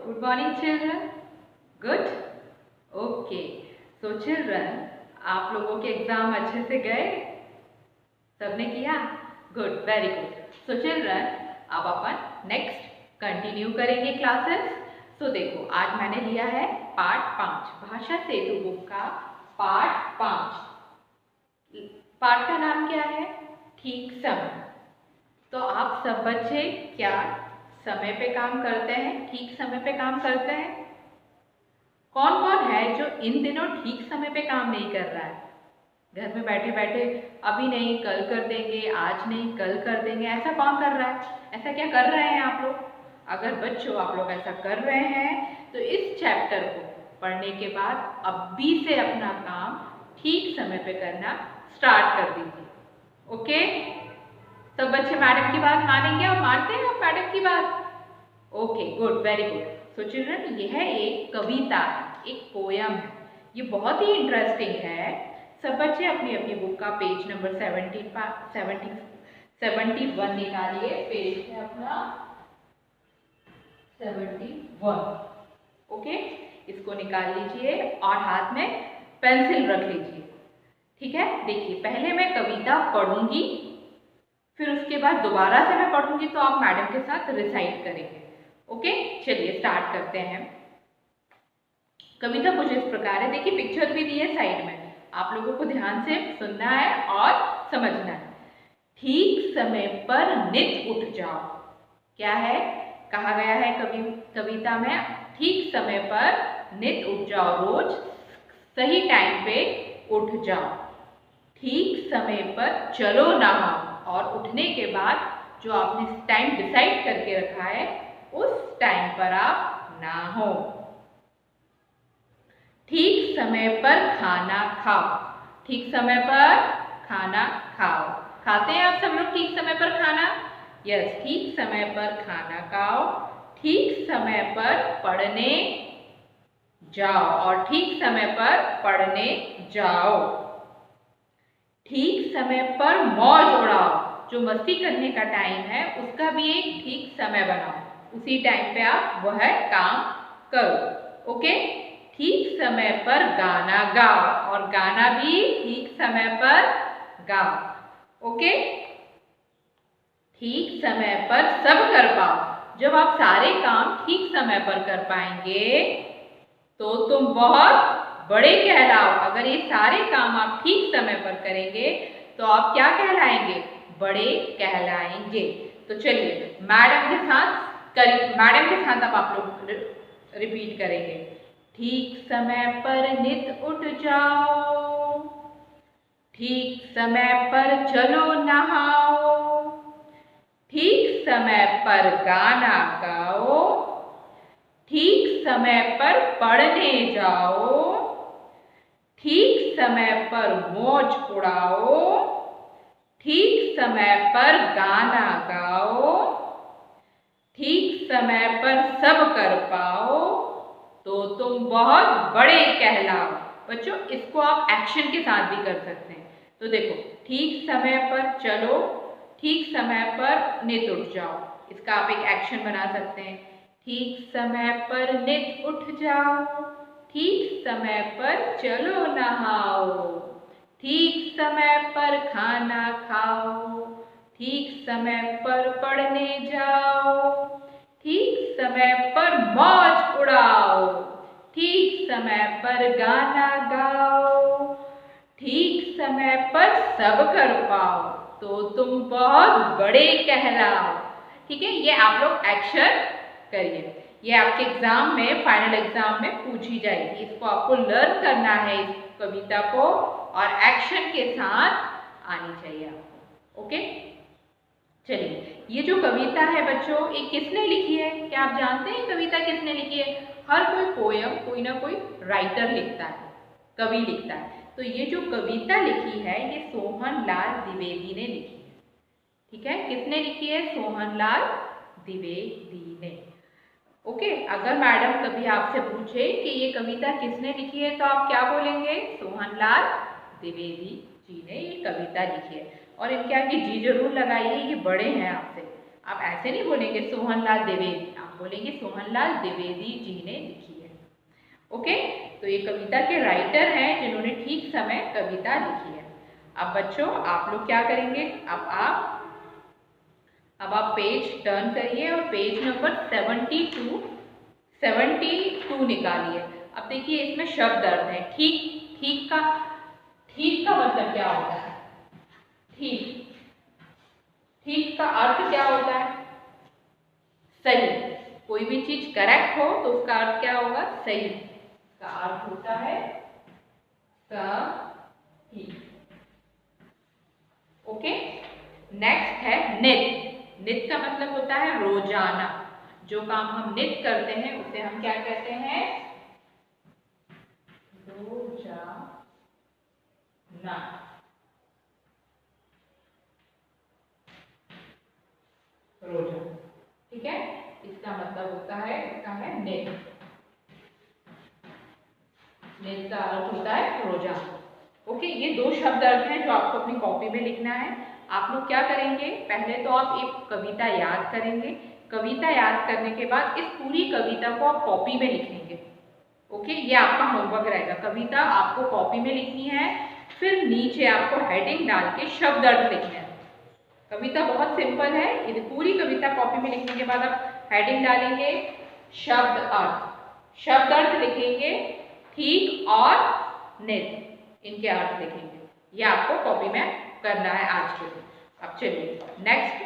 Good morning children. Good? Okay. So children, आप लोगों के एग्जाम अच्छे से गए? सबने किया? Good, very good. So children, अब अपन नेक्स्ट कंटिन्यू करेंगे क्लासेस. So देखो, आज मैंने लिया है पार्ट 5, भाषा सेतु बुक का पार्ट 5. पार्ट का नाम क्या है? ठीक समय. तो आप सब बच्चे क्या समय पे काम करते हैं? ठीक समय पे काम करते हैं? कौन कौन है जो इन दिनों ठीक समय पे काम नहीं कर रहा है? घर में बैठे बैठे अभी नहीं कल कर देंगे, आज नहीं कल कर देंगे, ऐसा कौन कर रहा है? ऐसा क्या कर रहे हैं आप लोग? अगर बच्चों आप लोग ऐसा कर रहे हैं तो इस चैप्टर को पढ़ने के बाद अभी से अपना काम ठीक समय पे करना स्टार्ट कर दीजिए. ओके? सब बच्चे मैडम की बात मानेंगे और मानते हैं आप मैडम की बात? Okay, good, very good. So children, यह एक कविता है, एक पोयम है. ये बहुत ही इंटरेस्टिंग है. सब बच्चे अपनी अपनी बुक का पेज नंबर 71 निकालिए. पेज है अपना 71. ओके, इसको निकाल लीजिए और हाथ में पेंसिल रख लीजिए. ठीक है? देखिए, पहले मैं कविता पढ़ूंगी, फिर उसके बाद दोबारा से मैं पढ़ूंगी तो आप मैडम के साथ रिसाइट करेंगे. ओके, चलिए स्टार्ट करते हैं. कविता कुछ इस प्रकार है. देखिए, पिक्चर भी दी है साइड में. आप लोगों को ध्यान से सुनना है और समझना है. ठीक समय पर नित उठ जाओ. क्या है? कहा गया है कविता में, ठीक समय पर नित उठ जाओ. रोज सही टाइम पे उठ जाओ. ठीक समय पर चलो नहाओ. और उठने के बाद जो आपने टाइम डिसाइड करके रखा है उस टाइम पर आप नहाओ. ठीक समय पर खाना खाओ. ठीक समय पर खाना खाओ. खाते हैं आप सब लोग ठीक समय पर खाना? यस, ठीक समय पर खाना खाओ. ठीक समय पर पढ़ने जाओ. और ठीक समय पर पढ़ने जाओ. ठीक समय पर मौज उड़ाओ. जो मस्ती करने का टाइम है उसका भी एक ठीक समय बनाओ. उसी टाइम पे आप वह काम करो. ओके? ठीक समय पर गाना गाओ. और गाना भी ठीक समय पर गाओ. ओके? ठीक समय पर सब कर पाओ. जब आप सारे काम ठीक समय पर कर पाएंगे तो तुम बहुत बड़े कहलाओ. अगर ये सारे काम आप ठीक समय पर करेंगे तो आप क्या कहलाएंगे? बड़े कहलाएंगे. तो चलिए मैडम के साथ अब आप लोग रिपीट करेंगे. ठीक समय पर नित उठ जाओ. ठीक समय पर चलो नहाओ. ठीक समय पर गाना गाओ. ठीक समय पर पढ़ने जाओ. ठीक समय पर मौज उड़ाओ. ठीक समय पर गाना गाओ. ठीक समय पर सब कर पाओ तो तुम बहुत बड़े कहलाओ. बच्चों, इसको आप एक्शन के साथ भी कर सकते हैं. तो देखो, ठीक समय पर चलो, ठीक समय पर नित उठ जाओ. इसका आप एक एक्शन बना सकते हैं. ठीक समय पर नित उठ जाओ. ठीक समय पर चलो नहाओ. ठीक समय पर खाना खाओ. ठीक समय पर पढ़ने जाओ. ठीक समय पर मौज उड़ाओ. ठीक समय पर गाना गाओ. ठीक समय पर सब कर पाओ तो तुम बहुत बड़े कहलाओ. ठीक है? ये आप लोग एक्शन करिए. ये आपके एग्जाम में, फाइनल एग्जाम में पूछी जाएगी. इसको आपको लर्न करना है, इस कविता को, और एक्शन के साथ आनी चाहिए आपको. ओके? चलिए, ये जो कविता है बच्चों, ये किसने लिखी है? क्या आप जानते हैं कविता किसने लिखी है? हर कोई पोयम कोई ना कोई राइटर लिखता है, कवि लिखता है. तो ये जो कविता लिखी है ये सोहनलाल द्विवेदी ने लिखी है. ठीक है? किसने लिखी है? सोहनलाल द्विवेदी ने. ओके? अगर मैडम कभी आपसे पूछे कि ये कविता किसने लिखी है तो आप क्या बोलेंगे? सोहनलाल द्विवेदी जी ने ये कविता लिखी है. और इनके आगे जी जरूर लगाइए, ये बड़े हैं आपसे. आप ऐसे नहीं बोलेंगे सोहनलाल द्विवेदी, आप आप बोलेंगे सोहनलाल द्विवेदी जी ने लिखी है। ओके, तो ये कविता के राइटर हैं जिन्होंने ठीक समय कविता लिखी है। अब बच्चों आप लोग क्या करेंगे, अब आप पेज टर्न करिए और पेज नंबर 72 निकालिए। अब देखिए इसमें शब्द अर्थ है। ठीक का मतलब क्या होता है? ठीक का अर्थ क्या होता है? सही। कोई भी चीज करेक्ट हो तो उसका अर्थ क्या होगा? सही। इसका अर्थ होता है सही। ओके, नेक्स्ट है नित। नित का मतलब होता है रोजाना। जो काम हम नित करते हैं उसे हम क्या कहते हैं? रोजाना। रोजाना, ठीक है, इसका मतलब होता है, इसका है नित। नित का अर्थ होता है रोजाना। ओके, ये दो शब्द अर्थ हैं जो आपको अपनी कॉपी में लिखना है। आप लोग क्या करेंगे, पहले तो आप एक कविता याद करेंगे। कविता याद करने के बाद इस पूरी कविता को आप कॉपी में लिखेंगे। ओके, ये आपका होमवर्क रहेगा। कविता आपको कॉपी में लिखनी है, फिर नीचे आपको हेडिंग डाल के शब्द अर्थ लिखना है। कविता बहुत सिंपल है। ये पूरी कविता कॉपी में लिखने के बाद आप हेडिंग डालेंगे शब्द अर्थ। शब्द अर्थ लिखेंगे ठीक और नित, इनके अर्थ लिखेंगे। ये आपको कॉपी में करना है आज के दिन। अब चलिए नेक्स्ट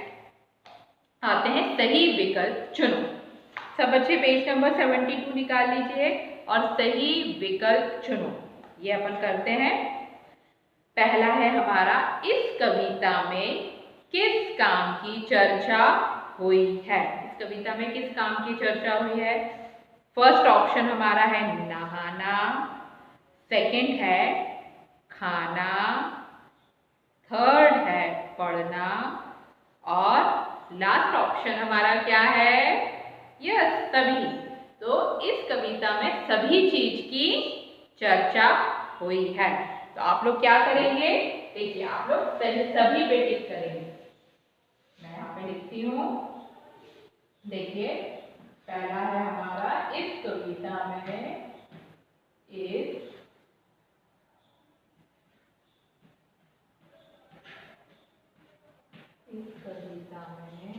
आते हैं, सही विकल्प चुनो। सब बच्चे पेज नंबर 72 निकाल लीजिए और सही विकल्प चुनो। ये अपन करते हैं। पहला है हमारा, इस कविता में किस काम की चर्चा हुई है? इस कविता में किस काम की चर्चा हुई है? फर्स्ट ऑप्शन हमारा है नहाना, सेकंड है खाना, थर्ड है पढ़ना और लास्ट ऑप्शन हमारा क्या है? यस, सभी। तो इस कविता में सभी चीज की चर्चा हुई है। तो आप लोग क्या करेंगे, देखिए आप लोग सभी पे टिक करेंगे। मैं यहाँ पे लिखती हूँ। देखिए पहला है हमारा, इस कविता में इस कविता में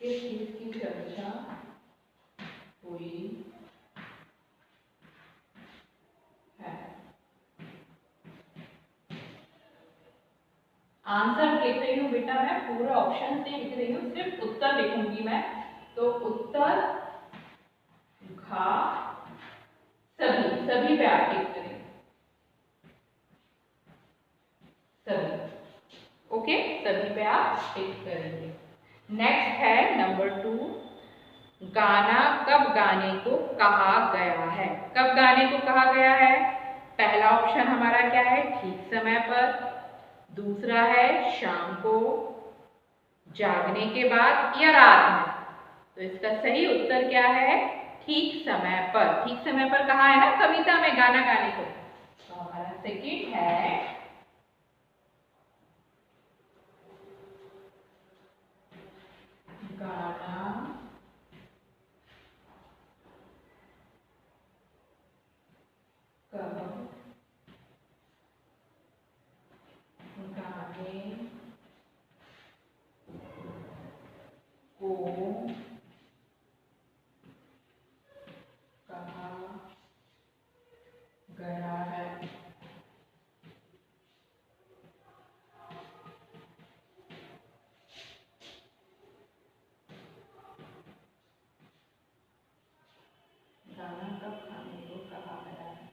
किस चीज की चर्चा हुई है? आंसर लिख रही हूँ बेटा, मैं पूरा ऑप्शन से लिख रही हूँ, सिर्फ उत्तर लिखूंगी मैं। तो उत्तर घा सभी पे आप टिक करेंगे, सभी। ओके, सभी पे आप टिक करेंगे। नेक्स्ट है नंबर 2, गाना कब गाने को कहा गया है? कब गाने को कहा गया है? पहला ऑप्शन हमारा क्या है? ठीक समय पर, दूसरा है शाम को, जागने के बाद या रात में। तो इसका सही उत्तर क्या है? ठीक समय पर। ठीक समय पर कहा है ना कविता में गाना गाने को। तो हमारा सेकंड है गाना कब गाने को कहा गया है? गाना कब गाने को कहा गया है?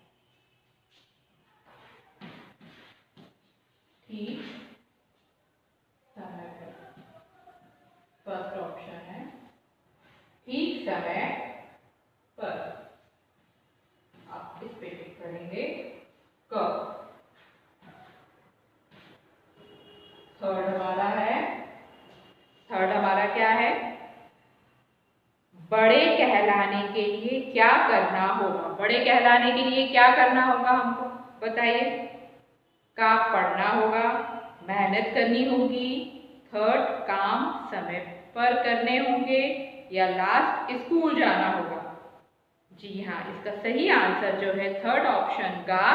ठीक समय पर। फर्स्ट ऑप्शन है ठीक समय पर। आप इस पे टिक करेंगे। कब थर्ड हमारा है, थर्ड हमारा क्या है, बड़े कहलाने के लिए क्या करना होगा। बड़े कहलाने के लिए क्या करना होगा हमको बताइए। का पढ़ना होगा, मेहनत करनी होगी, थर्ड काम समय पर करने होंगे, या लास्ट स्कूल जाना होगा। जी हाँ, इसका सही आंसर जो है थर्ड ऑप्शन का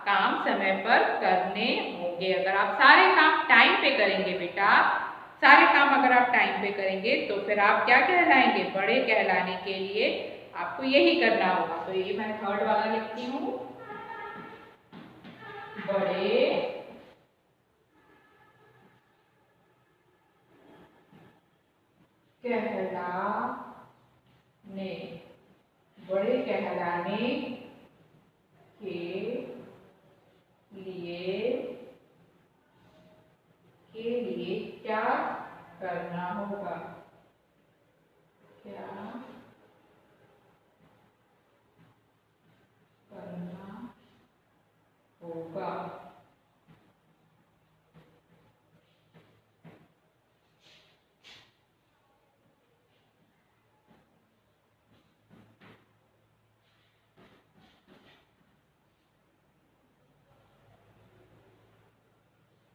काम समय पर करने होंगे। अगर आप सारे काम टाइम पे करेंगे बेटा, सारे काम अगर आप टाइम पे करेंगे तो फिर आप क्या कहलाएंगे, बड़े कहलाने के लिए आपको यही करना होगा। तो ये मैं थर्ड वाला लिखती हूँ, बड़े कहलाने, बड़े कहलाने के लिए क्या करना होगा, क्या करना होगा।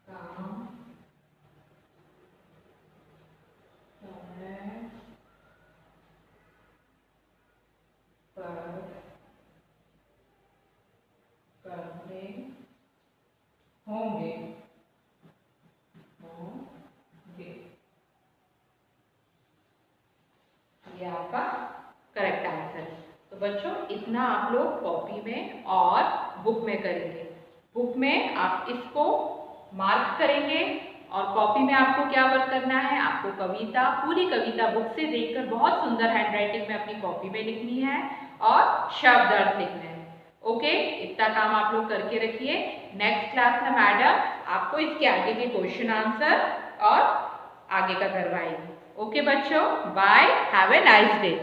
काम समय पर करने होंगे, ये आपका करेक्ट आंसर है। तो बच्चों इतना आप लोग कॉपी में और बुक में करेंगे। बुक में आप इसको मार्क करेंगे और कॉपी में आपको क्या वर्क करना है, आपको कविता, पूरी कविता बुक से देखकर बहुत सुंदर हैंडराइटिंग में अपनी कॉपी में लिखनी है और शब्द अर्थ लिखने हैं। ओके, इतना काम आप लोग करके रखिए। नेक्स्ट क्लास में मैडम आपको इसके आगे के क्वेश्चन आंसर और आगे का करवाएंगे। ओके बच्चों, bye, have a nice day.